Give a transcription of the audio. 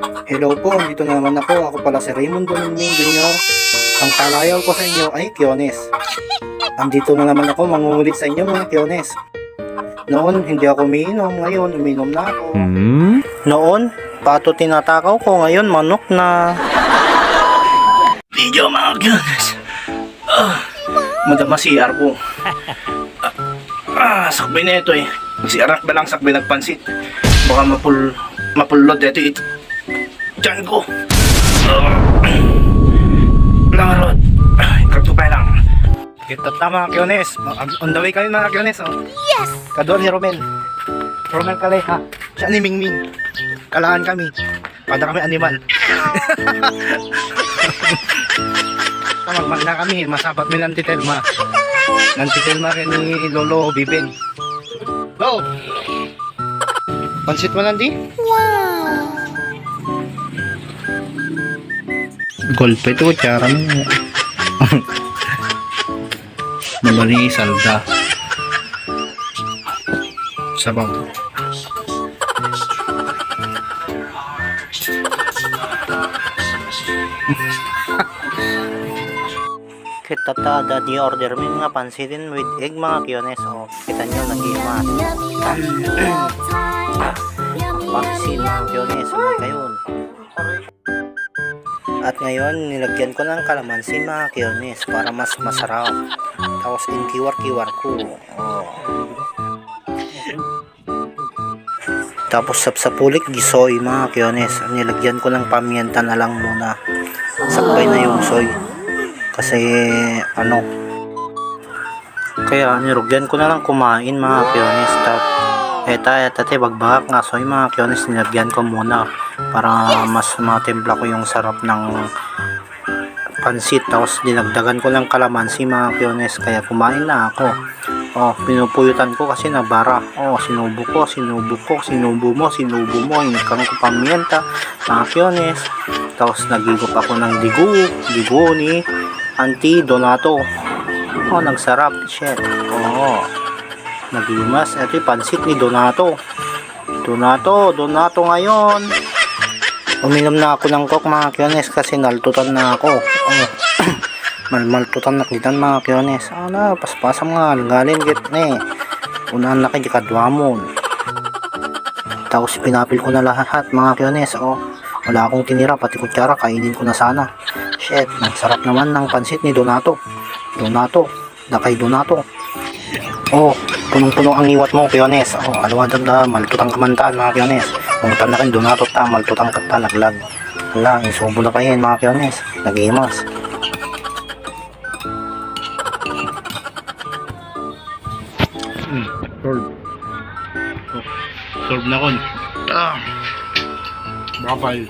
Hello po, dito na naman ako. Ako pala si Raymond Domingo Jr. Ang palayaw ko sa inyo ay Kyones. Andito na naman ako mangungulit sa inyo mga Kyones. Noon, hindi ako umiinom. Ngayon, umiinom na ako. Noon, pato tinatakaw ko. Ngayon, manok na. Video mga Kyones. Madama CR ko. Sakbay na ito eh. CR ba lang sakbay nagpansit. Baka mapulod ito ito. Diyan ko. Langarot. Katupay lang. Kita tama mga Kyones. On the way kami mga Kyones. Oh. Yes! Kadol ni Romel. Romel kalay ha. Siya ni Mingming. Kalaan kami. Pada kami animal. Magmag na kami. Masapat may nantitelma. Nantitelma rin ni Lolo Bibin. Go! Pansit mo nandi? Wow! Golpe ito, tsara mo. Nabali salda. Sabaw. Kita tada di order min nga pansitin with egg mga Kyones. O, kita nyo nag-imas. Pansin mga Kyones. O, kayon. At ngayon, nilagyan ko ng kalamansi mga Kyones para mas masarap. Tapos in-kiwar-kiwar ko. Oh. Tapos sapsapulik gisoy mga Kyones. Nilagyan ko ng pamienta na lang muna. Sakbay na yung soy. Kasi ano. Kaya nilagyan ko na lang kumain mga Kyones. Etate bagbagak nga soy mga Kyones. Nilagyan ko muna para mas matimpla ko yung sarap ng pansit. Tapos dinagdagan ko ng kalamansi mga Kyones. Kaya kumain na ako. Oh, pinupuyutan ko kasi nabara. Oh, sinubo mo. Inagkan ko pamienta mga Kyones. Tapos nagigop ako ng digo ni Auntie Donato. Oh, nagsarap. Shit. Oh, nagimas. Ito yung pansit ni Donato. Donato ngayon. Uminom na ako ng coke mga Kyones kasi naltutan na ako. Oh. Malmaltutan na kitan mga Kyones. Ano, paspasam nga. Galin git ne. Unahan na kayo kadwamon. Tapos pinapil ko na lahat mga Kyones. Oh, wala akong tinira. Pati kutsara kainin ko na sana. Shit, nagsarap naman ng pansit ni Donato. Dakay Donato. Oh, punong-puno ang iwat mo Kyones. Oh, alawadag na maltutang kamantaan mga Kyones. Puntan na kayo Donato ta, maltutang kata naglag. Hala, isubo na kayo mga Kyones. Nagimas. Solve na kon. Bye-bye.